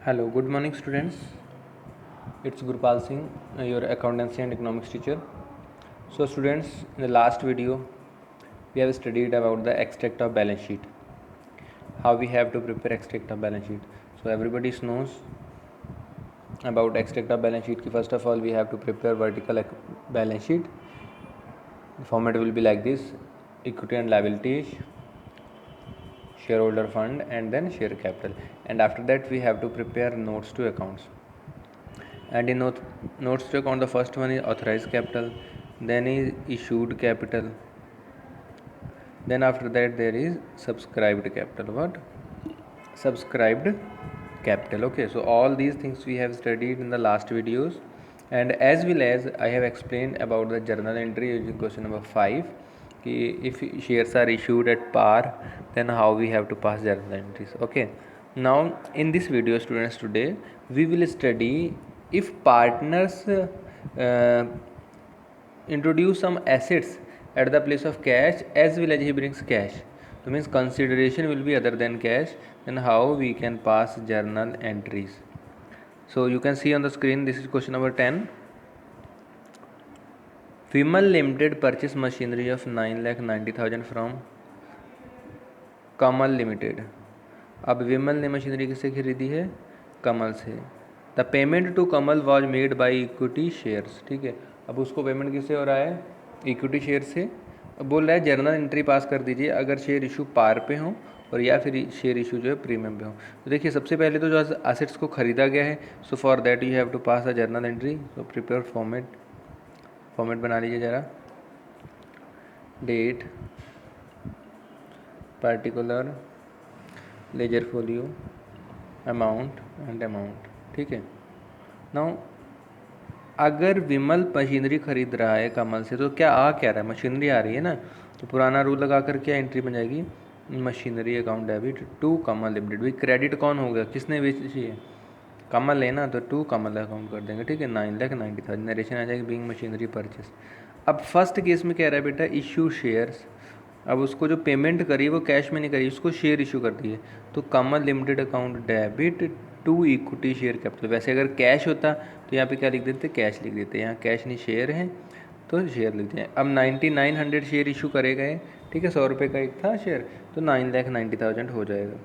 Hello, good morning, students. It's Gurpal Singh, your accountancy and economics teacher. So, students, in the last video, we have studied about the extract of balance sheet. How we have to prepare extract of balance sheet. So, everybody knows about extract of balance sheet. First of all, we have to prepare vertical balance sheet. The format will be like this: equity and liabilities, shareholder fund, and then share capital. And after that, we have to prepare notes to accounts. And in notes to account, the first one is authorized capital, then is issued capital, then after that there is subscribed capital. What? Subscribed capital. Okay, so all these things we have studied in the last videos, and as well as I have explained about the journal entry using question number 5. If shares are issued at par, then how we have to pass journal entries. Okay, now in this video, students, today we will study if partners introduce some assets at the place of cash as well as he brings cash. So means consideration will be other than cash, and how we can pass journal entries. So you can see on the screen, this is question number 10. Vimal Limited purchase machinery of 9,90,000 from Kamal limited. अब विमल ने machinery किससे खरीदी है? कमल से. The payment to Kamal was made by equity shares. ठीक है, अब उसको पेमेंट किससे हो रहा है? इक्विटी शेयर से. अब बोल रहा है जर्नल एंट्री पास कर दीजिए अगर शेयर इशू पार पे हो और या फिर शेयर इशू जो है प्रीमियम पे हो. तो देखिए, सबसे पहले तो जो एसेट्स को ख़रीदा गया है, so for that you have to pass a journal entry. So prepare format बना लीजिए ज़रा. Date, particular, ledger folio, amount and amount. ठीक है. नाउ अगर विमल मशीनरी खरीद रहा है कमल से, तो क्या रहा है? मशीनरी आ रही है ना, तो पुराना रूल लगा कर क्या एंट्री बन जाएगी? Machinery account debit to Kamal limited. भाई क्रेडिट कौन हो गया? किसने बेची है? कमल है ना, तो टू कमल अकाउंट कर देंगे. ठीक है, 9,90,000 नरेशन आ जाएगी बीइंग मशीनरी परचेस. अब फर्स्ट केस में कह रहा है बेटा इशू शेयर्स. अब उसको जो पेमेंट करी वो कैश में नहीं करी, उसको शेयर इशू कर दिए, तो Kamal limited account debit to equity share capital. वैसे अगर कैश होता तो यहाँ पे क्या लिख देते? कैश लिख देते. यहाँ कैश नहीं, शेयर है तो शेयर लिखते हैं. अब 9,900 शेयर इशू करे गए. ठीक है, 100 रुपये का एक था शेयर, तो 9,90,000 हो जाएगा.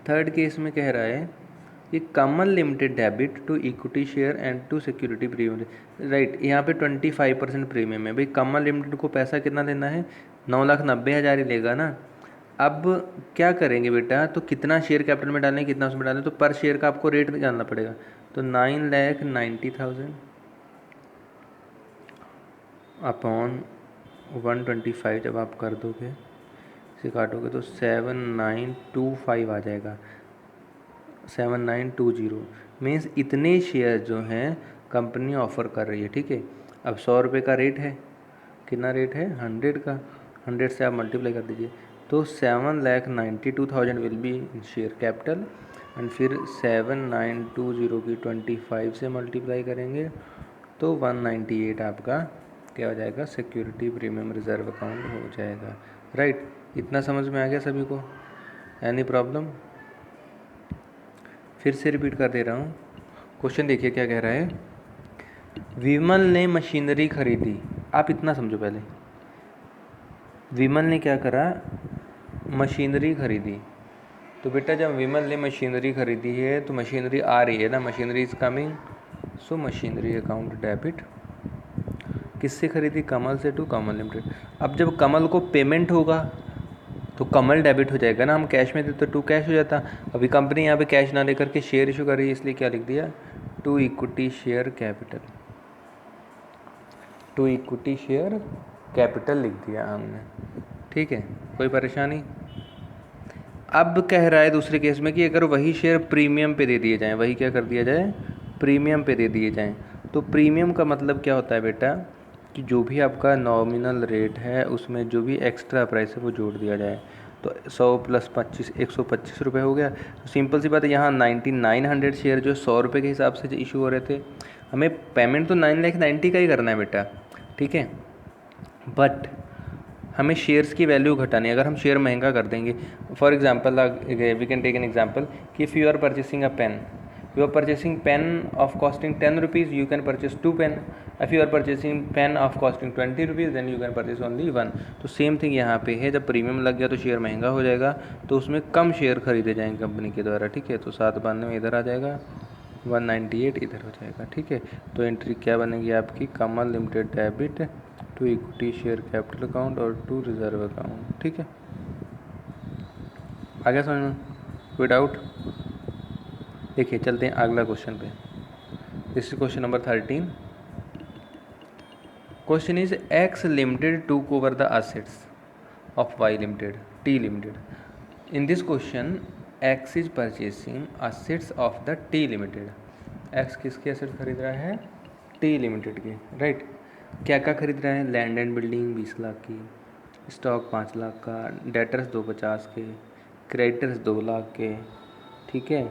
थर्ड केस में कह रहा है कि Kamal limited debit to equity share and to security premium. Right, यहाँ पे 25% प्रीमियम है. भाई कमल लिमिटेड को पैसा कितना देना है? 9,90,000 ही लेगा ना. अब क्या करेंगे बेटा? तो कितना शेयर कैपिटल में डालें, कितना उसमें डालें, तो पर शेयर का आपको रेट जानना पड़ेगा. तो 9,90,000 अपॉन 125 जब आप कर दोगे, इसे काटोगे तो 7,925 आ जाएगा. 7,920 मीन्स इतने शेयर जो हैं कंपनी ऑफ़र कर रही है. ठीक है, अब 100 रुपये का रेट है. कितना रेट है? 100 का. 100 से आप मल्टीप्लाई कर दीजिए, तो 7,92,000 will be share capital. And फिर 7,920 की 25 से मल्टीप्लाई करेंगे तो 198 आपका क्या हो जाएगा? सिक्योरिटी प्रीमियम रिजर्व अकाउंट हो जाएगा. राइट, इतना समझ में आ गया सभी को? Any problem? फिर से रिपीट कर दे रहा हूँ. क्वेश्चन देखिए क्या कह रहा है. विमल ने मशीनरी खरीदी. आप इतना समझो पहले. विमल ने क्या करा? मशीनरी खरीदी. तो बेटा जब विमल ने मशीनरी खरीदी है तो मशीनरी आ रही है ना, machinery is coming, so machinery account debit. किससे खरीदी? कमल से टू कमल लिमिटेड. अब जब कमल को पेमेंट होगा तो कमल डेबिट हो जाएगा ना. हम कैश में थे तो टू कैश हो जाता. अभी कंपनी यहाँ पे कैश ना लेकर के शेयर इशू कर रही है, इसलिए क्या लिख दिया? To equity share capital. To equity share capital लिख दिया हमने. ठीक है, कोई परेशानी? अब कह रहा है दूसरे केस में कि अगर वही शेयर प्रीमियम पे दे दिए जाएँ, वही क्या कर दिया जाए? प्रीमियम पे दे दिए जाएँ. तो प्रीमियम का मतलब क्या होता है बेटा? कि जो भी आपका नॉमिनल रेट है उसमें जो भी एक्स्ट्रा प्राइस है वो जोड़ दिया जाए. तो 100 + 25 125 रुपये हो गया. तो सिंपल सी बात है, यहाँ 9,900 शेयर जो 100 रुपये के हिसाब से इशू हो रहे थे, हमें पेमेंट तो 9,90,000 का ही करना है बेटा. ठीक है, बट हमें शेयर्स की वैल्यू घटानी है। अगर हम शेयर महंगा कर देंगे, for example we can take an example कि if you are purchasing a pen, you are purchasing pen of costing 10 rupees, you can purchase 2 pen. If you are purchasing pen of costing 20 rupees, then you can purchase only 1. तो same thing यहाँ पे है, जब premium लग गया तो share महंगा हो जाएगा, तो उसमें कम शेयर खरीदे जाएंगे कंपनी के द्वारा, ठीक है। तो 792 इधर आ जाएगा, 198 इधर हो जाएगा, ठीक है। तो एंट्री क्या बनेगी आपकी, Kamal limited debit to equity share capital account और टू रिजर्व अकाउंट, ठीक है। आगे समझ में, कोई डाउट? देखिए चलते हैं अगला क्वेश्चन पे। This is question number 13। Question is X limited to cover the assets of Y limited, T limited. In this question X is purchasing assets of the T limited. X किसके असेट्स खरीद रहा है, टी लिमिटेड के, right. क्या क्या खरीद रहा है, लैंड एंड बिल्डिंग 20 लाख की, स्टॉक 5 लाख का, डेटर्स 250 के, क्रेडिटर्स 2 लाख के, ठीक है।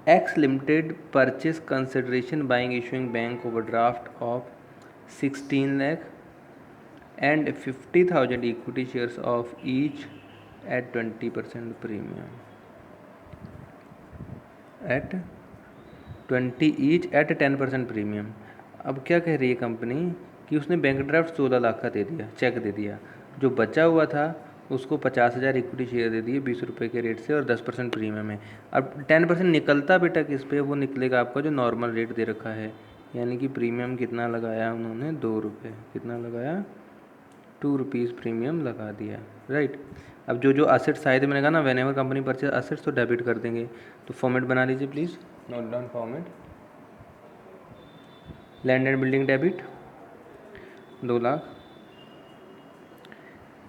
X Limited purchase consideration buying issuing bank overdraft of 16 lakh and 50,000 equity shares of each at 20% premium. At 20 each at 10% premium. अब क्या कह रही है कंपनी कि उसने बैंक ड्राफ्ट 16 लाख का दे दिया, चेक दे दिया, जो बचा हुआ था उसको 50,000 इक्विटी शेयर दे दिए 20 रुपये के रेट से और 10% प्रीमियम है। अब 10% निकलता बेटा किस पे, वो निकलेगा आपका जो नॉर्मल रेट दे रखा है, यानी कि प्रीमियम कितना लगाया उन्होंने, 2 रुपये। कितना लगाया, 2 रुपीज़ प्रीमियम लगा दिया, राइट। अब जो जो असेट्स आए थे, मैंने कहा ना when ever company purchase assets तो डेबिट कर देंगे। तो फॉर्मेट बना लीजिए please, note down format. Land and building debit 2 lakh,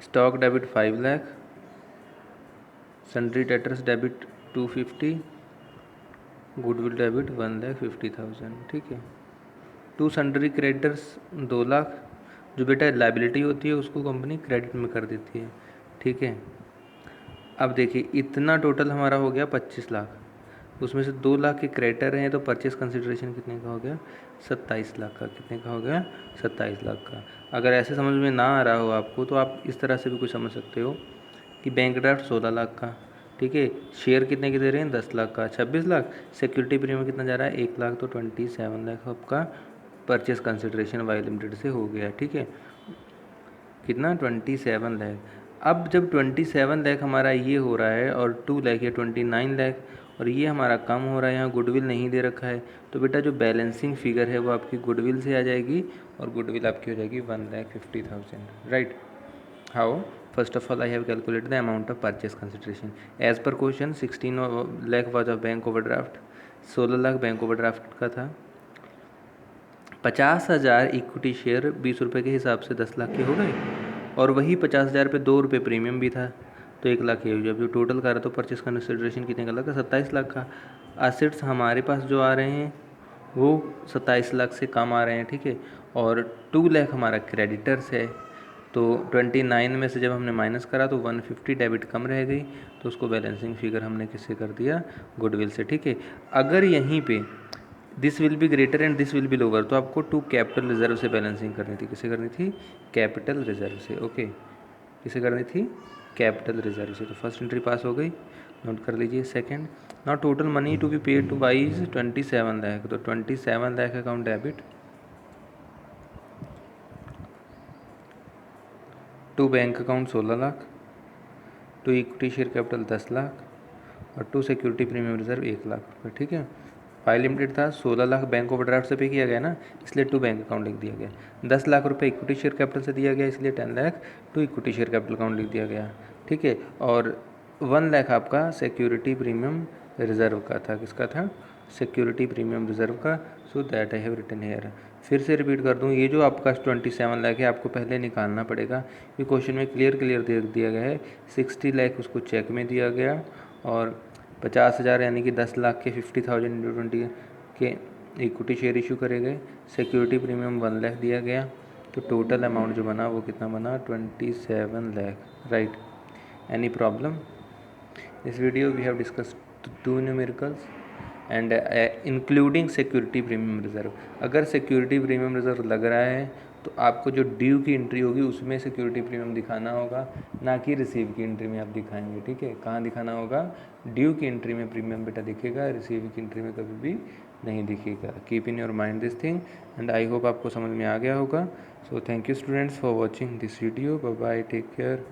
stock debit 5 lakh, sundry debtors debit 250, goodwill debit 1,50,000, ठीक है। टू सन्ड्री क्रेडिटर्स 2 लाख, जो बेटा लाइबिलिटी होती है उसको कंपनी क्रेडिट में कर देती है, ठीक है। अब देखिए इतना टोटल हमारा हो गया 25 लाख, उसमें से 2 लाख के क्रेडिटर हैं, तो परचेस कंसिडरेशन कितने का हो गया, 27 लाख का। कितने का हो गया, 27 लाख का। अगर ऐसे समझ में ना आ रहा हो आपको तो आप इस तरह से भी कुछ समझ सकते हो कि बैंक ड्राफ्ट 16 लाख का, ठीक है, शेयर कितने के दे रहे हैं, 10 लाख का, 26 लाख, सिक्योरिटी प्रीमियम कितना जा रहा है, 1 लाख, तो 27 लाख आपका परचेस कंसिडरेशन वाई लिमिटेड से हो गया, ठीक है। कितना, 27 लाख। अब जब 27 लाख हमारा ये हो रहा है और 2 लाख या 29 लाख और ये हमारा कम हो रहा है, यहाँ गुडविल नहीं दे रखा है, तो बेटा जो बैलेंसिंग फिगर है वो आपकी गुडविल से आ जाएगी और गुडविल आपकी हो जाएगी 1,50,000, right. How, first of all I have calculated the amount of purchase consideration as per question. 16 lakh was of bank overdraft, 16 lakh bank overdraft का था। 50,000 इक्विटी शेयर 20 रुपये के हिसाब से 10 लाख के हो गए, और वही 50,000 पे 2 रुपये प्रीमियम भी था, तो 1 लाख ये हो। जब जो टोटल कर रहा तो परचेस कंसिडरेशन कितने का लगा, 27 लाख का। असेट्स हमारे पास जो आ रहे हैं वो 27 लाख से कम आ रहे हैं, ठीक है। और 2 लाख हमारा क्रेडिटर्स है, तो 29 में से जब हमने माइनस करा तो 150 डेबिट कम रह गई, तो उसको बैलेंसिंग फिगर हमने किससे कर दिया, गुडविल से, ठीक है। अगर यहीं पे this will be greater and this will be lower, तो आपको टू कैपिटल रिजर्व से बैलेंसिंग करनी थी। किसे करनी थी, कैपिटल रिजर्व से, ओके। किसे करनी थी, कैपिटल रिजर्व से। तो फर्स्ट एंट्री पास हो गई, नोट कर लीजिए। Second, now total money to be paid to Y is 27 lakh, तो 27 lakh account debit to bank account 16 lakh, to equity share capital 10 lakh और to security premium reserve 1 lakh रुपये, ठीक है। वाई लिमिटेड था, 16 लाख बैंक ओवरड्राफ्ट से पे किया गया ना, इसलिए टू बैंक अकाउंट लिख दिया गया। 10 लाख रुपए इक्विटी शेयर कैपिटल से दिया गया, इसलिए 10 lakh to equity share capital account लिख दिया गया, ठीक है। और 1 लाख आपका सिक्योरिटी प्रीमियम रिजर्व का था। किसका था, सिक्योरिटी प्रीमियम रिजर्व का। So that I have written here. फिर से रिपीट कर दूँ, ये जो आपका 27 लाख है आपको पहले निकालना पड़ेगा, ये क्वेश्चन में क्लियर दे दिया गया है। 60 लाख उसको चेक में दिया गया और 50,000 यानी कि 10 लाख के 50,000 इंटू 20 के इक्विटी शेयर इशू करे गए। सिक्योरिटी प्रीमियम 1 लाख दिया गया, तो टोटल अमाउंट जो बना वो कितना बना, 27 lakh, right. Any problem? This video we have discussed 2 numericals and including security premium reserve. अगर सिक्योरिटी प्रीमियम रिजर्व लग रहा है तो आपको जो ड्यू की एंट्री होगी उसमें सिक्योरिटी प्रीमियम दिखाना होगा, ना कि रिसीव की एंट्री में आप दिखाएंगे। ठीक है, कहाँ दिखाना होगा? ड्यू की एंट्री में प्रीमियम बेटा दिखेगा, रिसीव की एंट्री में कभी भी नहीं दिखेगा। Keep in your mind this thing and I hope आपको समझ में आ गया होगा। So thank you students for watching this video. Bye bye, take care.